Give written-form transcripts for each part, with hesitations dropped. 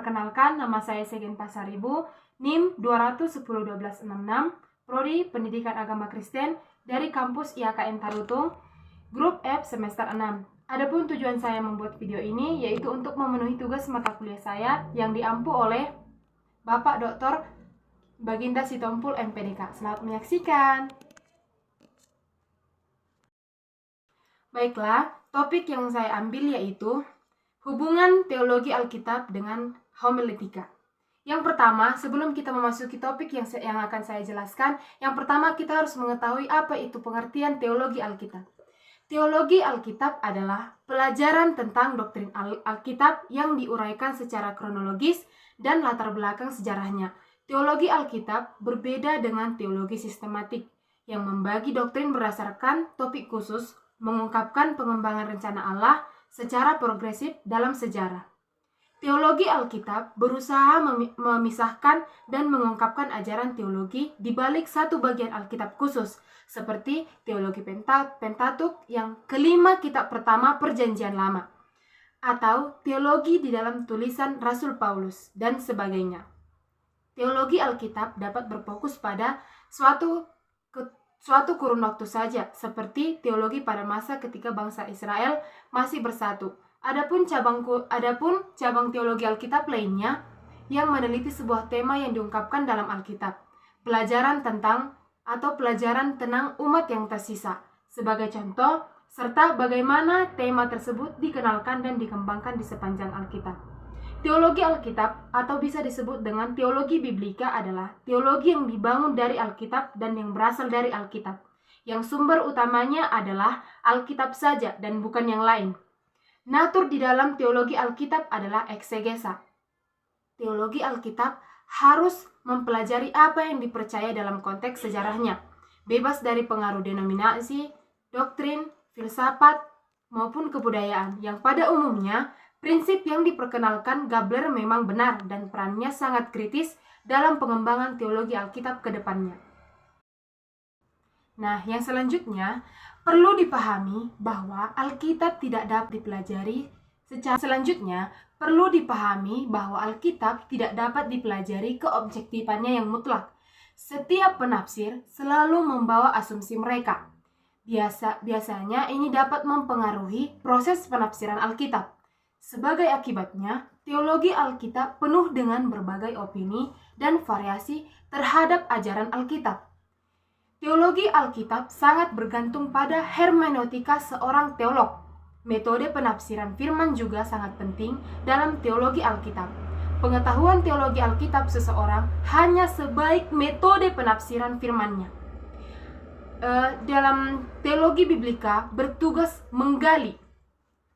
Perkenalkan, nama saya Segen Pasaribu, NIM 2101266, Prodi Pendidikan Agama Kristen dari kampus IAKN Tarutung, Grup F semester 6. Adapun tujuan saya membuat video ini yaitu untuk memenuhi tugas mata kuliah saya yang diampu oleh Bapak Dr. Baginda Sitompul MPDK. Selamat menyaksikan. Baiklah, topik yang saya ambil yaitu hubungan teologi Alkitab dengan homiletika. Yang pertama, sebelum kita memasuki topik yang akan saya jelaskan, yang pertama kita harus mengetahui apa itu pengertian teologi Alkitab. Teologi Alkitab adalah pelajaran tentang doktrin Alkitab yang diuraikan secara kronologis dan latar belakang sejarahnya. Teologi Alkitab berbeda dengan teologi sistematik yang membagi doktrin berdasarkan topik khusus, mengungkapkan pengembangan rencana Allah secara progresif dalam sejarah. Teologi Alkitab berusaha memisahkan dan mengungkapkan ajaran teologi di balik satu bagian Alkitab khusus, seperti teologi Pentatuk yang kelima kitab pertama Perjanjian Lama, atau teologi di dalam tulisan Rasul Paulus, dan sebagainya. Teologi Alkitab dapat berfokus pada suatu kurun waktu saja, seperti teologi pada masa ketika bangsa Israel masih bersatu. Adapun cabang teologi Alkitab lainnya yang meneliti sebuah tema yang diungkapkan dalam Alkitab, pelajaran tentang umat yang tersisa, sebagai contoh, serta bagaimana tema tersebut dikenalkan dan dikembangkan di sepanjang Alkitab. Teologi Alkitab atau bisa disebut dengan teologi biblika adalah teologi yang dibangun dari Alkitab dan yang berasal dari Alkitab, yang sumber utamanya adalah Alkitab saja dan bukan yang lain. Natur di dalam teologi Alkitab adalah eksegesa. Teologi Alkitab harus mempelajari apa yang dipercaya dalam konteks sejarahnya, bebas dari pengaruh denominasi, doktrin, filsafat, maupun kebudayaan, yang pada umumnya prinsip yang diperkenalkan Gabler memang benar dan perannya sangat kritis dalam pengembangan teologi Alkitab ke depannya. Nah, yang selanjutnya perlu dipahami bahwa Alkitab tidak dapat dipelajari keobjektifannya yang mutlak. Setiap penafsir selalu membawa asumsi mereka. Biasanya ini dapat mempengaruhi proses penafsiran Alkitab. Sebagai akibatnya, teologi Alkitab penuh dengan berbagai opini dan variasi terhadap ajaran Alkitab. Teologi Alkitab sangat bergantung pada hermeneutika seorang teolog. Metode penafsiran firman juga sangat penting dalam teologi Alkitab. Pengetahuan teologi Alkitab seseorang hanya sebaik metode penafsiran firman-Nya. Dalam teologi biblika bertugas menggali.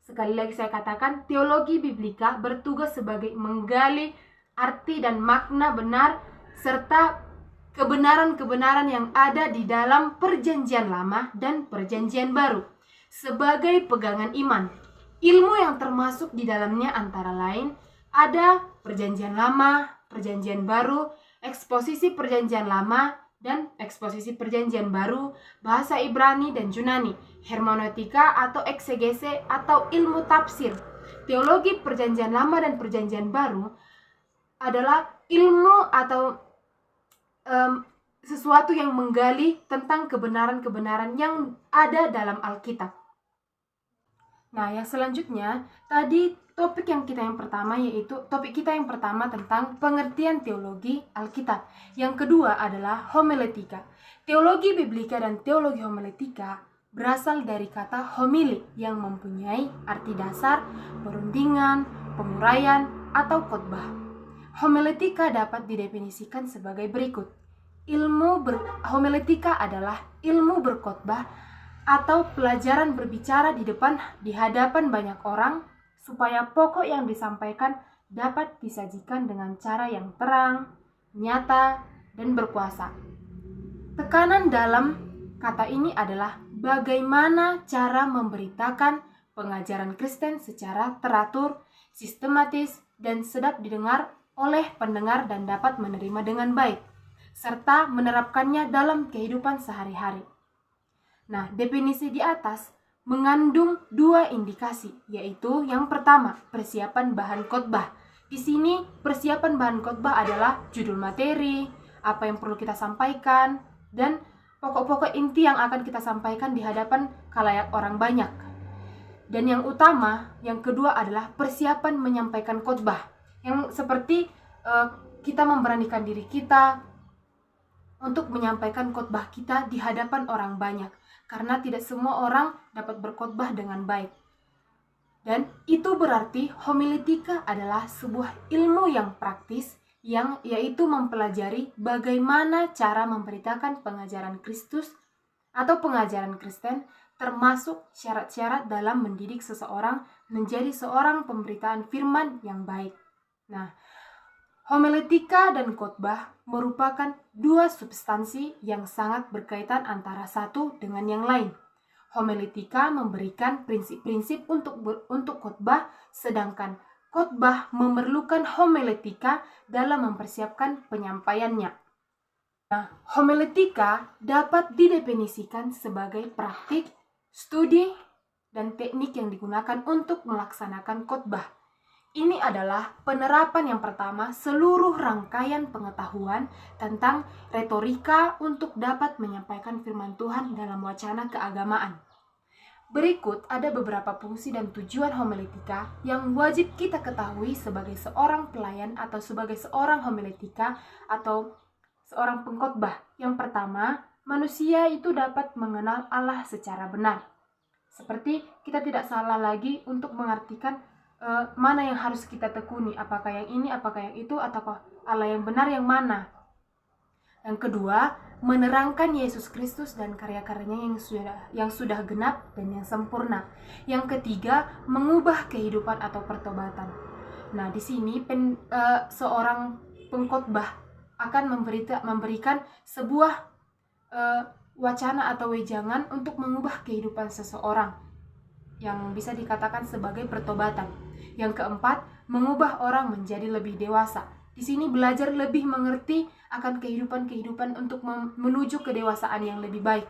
Sekali lagi saya katakan, teologi biblika bertugas sebagai menggali arti dan makna benar serta kebenaran-kebenaran yang ada di dalam Perjanjian Lama dan Perjanjian Baru sebagai pegangan iman. Ilmu yang termasuk di dalamnya antara lain ada Perjanjian Lama, Perjanjian Baru, eksposisi Perjanjian Lama dan eksposisi Perjanjian Baru, bahasa Ibrani dan Yunani, hermeneutika atau eksegese atau ilmu tafsir. Teologi Perjanjian Lama dan Perjanjian Baru adalah ilmu atau sesuatu yang menggali tentang kebenaran-kebenaran yang ada dalam Alkitab. Nah, yang selanjutnya tadi topik kita yang pertama tentang pengertian teologi Alkitab. Yang kedua adalah homiletika. Teologi biblika dan teologi homiletika berasal dari kata homili yang mempunyai arti dasar, perundingan, penguraian, atau khotbah. Homiletika dapat didefinisikan sebagai berikut. Homiletika adalah ilmu berkhotbah atau pelajaran berbicara di hadapan banyak orang supaya pokok yang disampaikan dapat disajikan dengan cara yang terang, nyata, dan berkuasa. Tekanan dalam kata ini adalah bagaimana cara memberitakan pengajaran Kristen secara teratur, sistematis, dan sedap didengar oleh pendengar dan dapat menerima dengan baik, serta menerapkannya dalam kehidupan sehari-hari. Nah, definisi di atas mengandung dua indikasi, yaitu yang pertama, persiapan bahan khotbah, Di sini persiapan bahan khotbah adalah judul materi, apa yang perlu kita sampaikan, dan pokok-pokok inti yang akan kita sampaikan di hadapan khalayak orang banyak. Dan yang utama, yang kedua adalah persiapan menyampaikan khotbah, yang seperti kita memberanikan diri kita untuk menyampaikan khotbah kita di hadapan orang banyak, karena tidak semua orang dapat berkhotbah dengan baik. Dan itu berarti homiletika adalah sebuah ilmu yang praktis, yang yaitu mempelajari bagaimana cara memberitakan pengajaran Kristus atau pengajaran Kristen, termasuk syarat-syarat dalam mendidik seseorang menjadi seorang pemberitaan firman yang baik. Nah, homiletika dan khotbah merupakan dua substansi yang sangat berkaitan antara satu dengan yang lain. Homiletika memberikan prinsip-prinsip untuk khotbah, sedangkan khotbah memerlukan homiletika dalam mempersiapkan penyampaiannya. Nah, homiletika dapat didefinisikan sebagai praktik, studi, dan teknik yang digunakan untuk melaksanakan khotbah. Ini adalah penerapan yang pertama seluruh rangkaian pengetahuan tentang retorika untuk dapat menyampaikan firman Tuhan dalam wacana keagamaan. Berikut ada beberapa fungsi dan tujuan homiletika yang wajib kita ketahui sebagai seorang pelayan atau sebagai seorang homiletika atau seorang pengkhotbah. Yang pertama, manusia itu dapat mengenal Allah secara benar. Seperti kita tidak salah lagi untuk mengartikan mana yang harus kita tekuni, apakah yang ini, apakah yang itu, ataukah Allah yang benar yang mana. Yang kedua, menerangkan Yesus Kristus dan karya-karyanya yang sudah genap dan yang sempurna. Yang ketiga, mengubah kehidupan atau pertobatan. Nah, di sini seorang pengkhotbah akan memberikan sebuah wacana atau wejangan untuk mengubah kehidupan seseorang, yang bisa dikatakan sebagai pertobatan. Yang keempat, mengubah orang menjadi lebih dewasa. Di sini belajar lebih mengerti akan kehidupan untuk menuju kedewasaan yang lebih baik.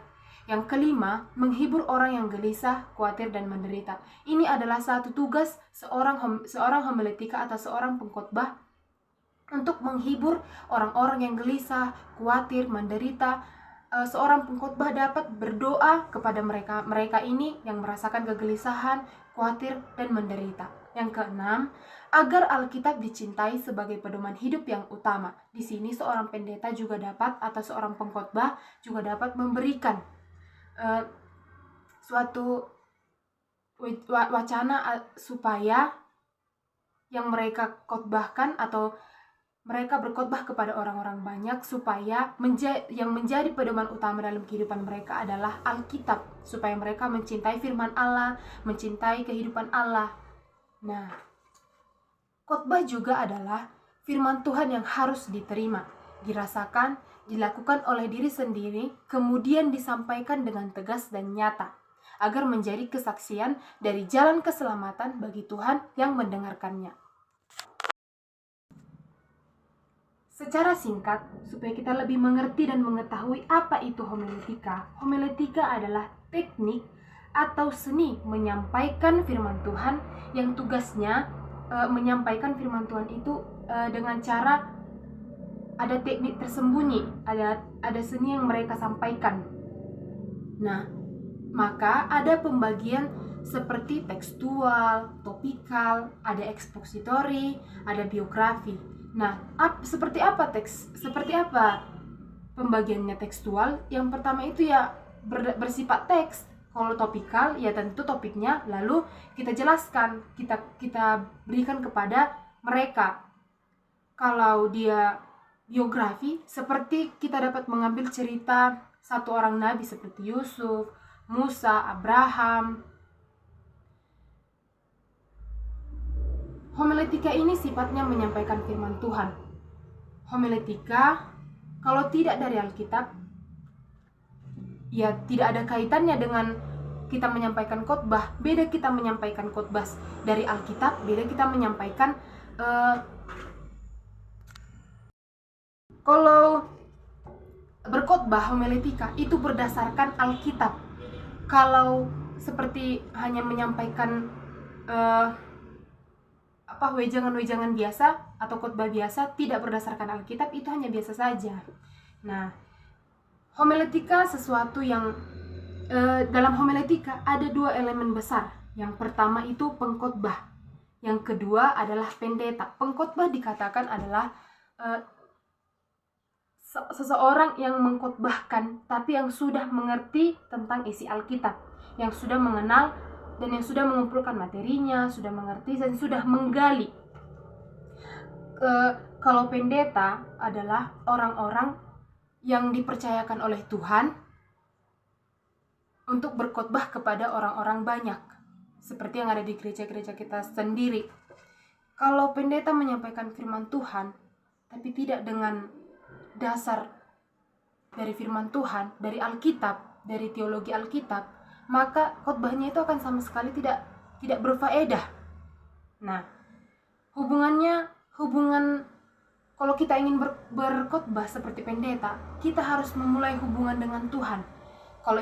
Yang kelima, menghibur orang yang gelisah, khawatir, dan menderita. Ini adalah satu tugas seorang homiletika atau seorang pengkhotbah untuk menghibur orang-orang yang gelisah, khawatir, menderita. Seorang pengkhotbah dapat berdoa kepada mereka ini yang merasakan kegelisahan, khawatir, dan menderita. Yang keenam, agar Alkitab dicintai sebagai pedoman hidup yang utama. Di sini seorang pendeta juga dapat, atau seorang pengkhotbah juga dapat memberikan suatu wacana supaya yang mereka khotbahkan atau mereka berkhotbah kepada orang-orang banyak, supaya yang menjadi pedoman utama dalam kehidupan mereka adalah Alkitab, supaya mereka mencintai firman Allah, mencintai kehidupan Allah. Nah, khotbah juga adalah firman Tuhan yang harus diterima, dirasakan, dilakukan oleh diri sendiri, kemudian disampaikan dengan tegas dan nyata, agar menjadi kesaksian dari jalan keselamatan bagi Tuhan yang mendengarkannya. Secara singkat, supaya kita lebih mengerti dan mengetahui apa itu homiletika. Homiletika adalah teknik atau seni menyampaikan firman Tuhan yang tugasnya menyampaikan firman Tuhan itu dengan cara ada teknik tersembunyi, ada seni yang mereka sampaikan. Nah, maka ada pembagian seperti tekstual, topikal, ada ekspositori, ada biografi. Nah, seperti apa pembagiannya tekstual? Yang pertama itu ya bersifat teks. Kalau topikal, ya tentu topiknya lalu kita jelaskan, kita berikan kepada mereka. Kalau dia biografi, seperti kita dapat mengambil cerita satu orang nabi seperti Yusuf, Musa, Abraham. Homiletika ini sifatnya menyampaikan firman Tuhan. Homiletika, kalau tidak dari Alkitab, ya tidak ada kaitannya dengan kita menyampaikan khotbah. Beda kita menyampaikan khotbah dari Alkitab, beda kita menyampaikan kalau berkhotbah homiletika itu berdasarkan Alkitab. Kalau seperti hanya menyampaikan wejangan-wejangan biasa atau khotbah biasa tidak berdasarkan Alkitab, itu hanya biasa saja. Nah, homiletika sesuatu yang dalam homiletika ada 2 elemen besar. Yang pertama itu pengkhotbah. Yang kedua adalah pendeta. Pengkhotbah dikatakan adalah seseorang yang mengkhotbahkan tapi yang sudah mengerti tentang isi Alkitab, yang sudah mengenal dan yang sudah mengumpulkan materinya, sudah mengerti dan sudah menggali. Kalau pendeta adalah orang-orang yang dipercayakan oleh Tuhan untuk berkhotbah kepada orang-orang banyak, seperti yang ada di gereja-gereja kita sendiri. Kalau pendeta menyampaikan firman Tuhan tapi tidak dengan dasar dari firman Tuhan, dari Alkitab, dari teologi Alkitab, maka khotbahnya itu akan sama sekali tidak berfaedah. Nah, hubungan kalau kita ingin berkhotbah seperti pendeta, kita harus memulai hubungan dengan Tuhan. Kalau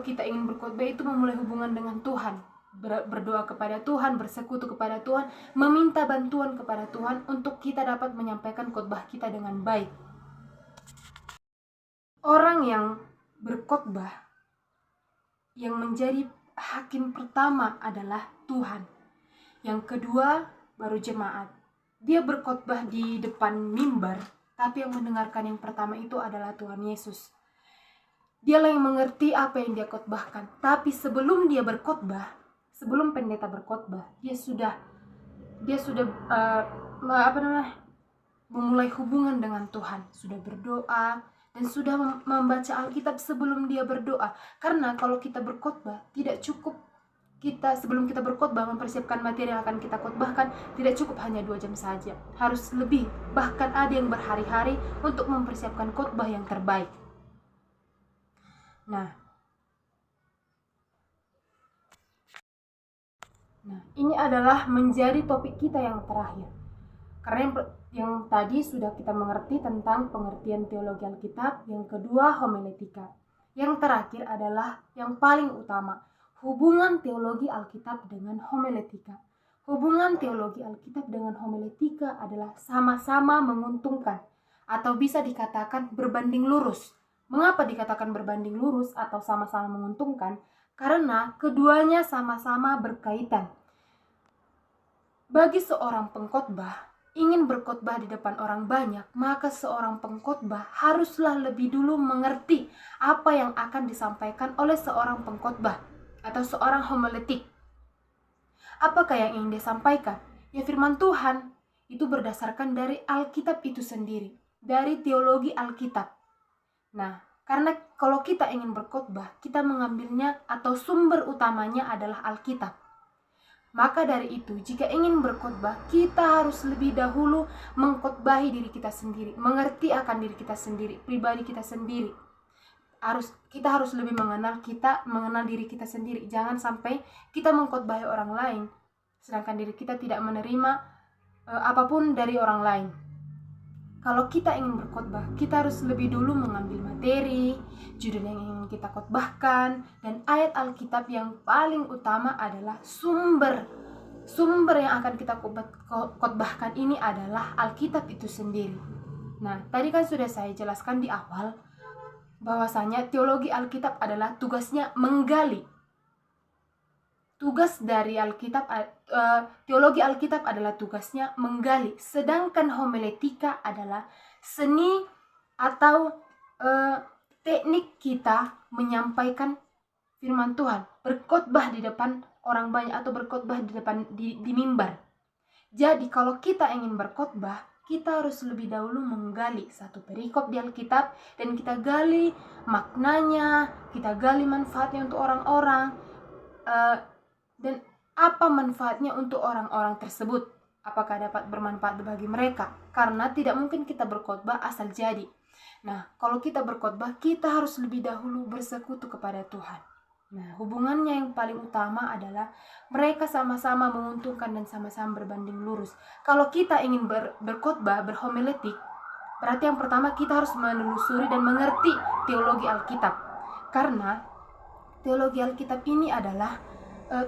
kita ingin berkhotbah itu memulai hubungan dengan Tuhan, berdoa kepada Tuhan, bersekutu kepada Tuhan, meminta bantuan kepada Tuhan untuk kita dapat menyampaikan khotbah kita dengan baik. Orang yang berkhotbah, yang menjadi hakim pertama adalah Tuhan. Yang kedua baru jemaat. Dia berkhotbah di depan mimbar, tapi yang mendengarkan yang pertama itu adalah Tuhan Yesus. Dialah yang mengerti apa yang dia khotbahkan. Tapi sebelum dia berkhotbah, sebelum pendeta berkhotbah, dia sudah memulai hubungan dengan Tuhan, sudah berdoa dan sudah membaca Alkitab sebelum dia berdoa. Karena kalau kita berkhotbah tidak cukup sebelum kita berkhotbah mempersiapkan materi yang akan kita khotbahkan, tidak cukup hanya 2 jam saja. Harus lebih, bahkan ada yang berhari-hari untuk mempersiapkan khotbah yang terbaik. Nah, ini adalah menjadi topik kita yang terakhir. Karena yang tadi sudah kita mengerti tentang pengertian teologi Alkitab, yang kedua homiletika. Yang terakhir adalah yang paling utama, hubungan teologi Alkitab dengan homiletika. Hubungan teologi Alkitab dengan homiletika adalah sama-sama menguntungkan, atau bisa dikatakan berbanding lurus. Mengapa dikatakan berbanding lurus atau sama-sama menguntungkan? Karena keduanya sama-sama berkaitan. Bagi seorang pengkhotbah ingin berkhotbah di depan orang banyak, maka seorang pengkhotbah haruslah lebih dulu mengerti apa yang akan disampaikan oleh seorang pengkhotbah atau seorang homiletik. Apakah yang ingin disampaikan? Ya, firman Tuhan itu berdasarkan dari Alkitab itu sendiri, dari teologi Alkitab. Nah, karena kalau kita ingin berkhotbah, kita mengambilnya atau sumber utamanya adalah Alkitab. Maka dari itu, jika ingin berkhotbah, kita harus lebih dahulu mengkhotbahi diri kita sendiri, mengerti akan diri kita sendiri, pribadi kita sendiri. Kita harus lebih mengenal diri kita sendiri. Jangan sampai kita mengkhotbahi orang lain, sedangkan diri kita tidak menerima apapun dari orang lain. Kalau kita ingin berkhotbah, kita harus lebih dulu mengambil materi, judul yang ingin kita khotbahkan, dan ayat Alkitab yang paling utama adalah sumber yang akan kita khotbahkan ini adalah Alkitab itu sendiri. Nah, tadi kan sudah saya jelaskan di awal bahwasanya teologi Alkitab adalah tugasnya menggali. Tugas dari teologi Alkitab adalah tugasnya menggali, sedangkan homiletika adalah seni atau teknik kita menyampaikan firman Tuhan, berkhotbah di depan orang banyak atau berkhotbah di mimbar. Jadi kalau kita ingin berkhotbah, kita harus lebih dahulu menggali satu perikop di Alkitab dan kita gali maknanya, kita gali manfaatnya untuk orang-orang, dan apa manfaatnya untuk orang-orang tersebut. Apakah dapat bermanfaat bagi mereka? Karena tidak mungkin kita berkhotbah asal jadi. Nah, kalau kita berkhotbah, kita harus lebih dahulu bersekutu kepada Tuhan. Nah, hubungannya yang paling utama adalah mereka sama-sama menguntungkan dan sama-sama berbanding lurus. Kalau kita ingin berkhotbah, berhomiletik, berarti yang pertama kita harus menelusuri dan mengerti teologi Alkitab. Karena teologi Alkitab ini adalah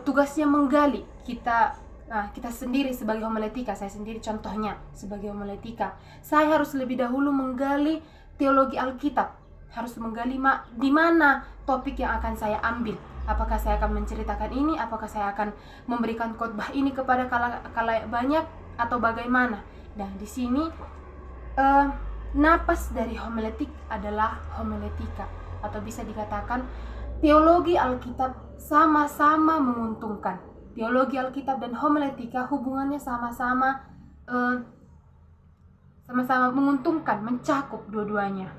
tugasnya menggali. Kita Nah, kita sendiri sebagai homiletika, saya sendiri contohnya sebagai homiletika, saya harus lebih dahulu menggali teologi Alkitab, harus menggali di mana topik yang akan saya ambil. Apakah saya akan menceritakan ini, apakah saya akan memberikan khotbah ini kepada khalayak banyak, atau bagaimana. Nah, di sini napas dari homiletik adalah homiletika, atau bisa dikatakan teologi Alkitab sama-sama menguntungkan. Teologi Alkitab dan homiletika hubungannya sama-sama menguntungkan, mencakup dua-duanya.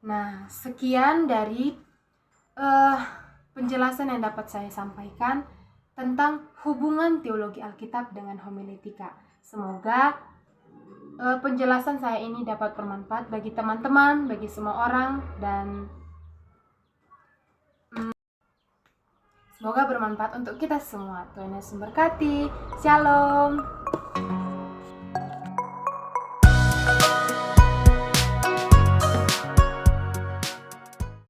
Nah, sekian dari penjelasan yang dapat saya sampaikan tentang hubungan teologi Alkitab dengan homiletika. Semoga penjelasan saya ini dapat bermanfaat bagi teman-teman, bagi semua orang, dan semoga bermanfaat untuk kita semua. Tuhan Yesus memberkati. Shalom.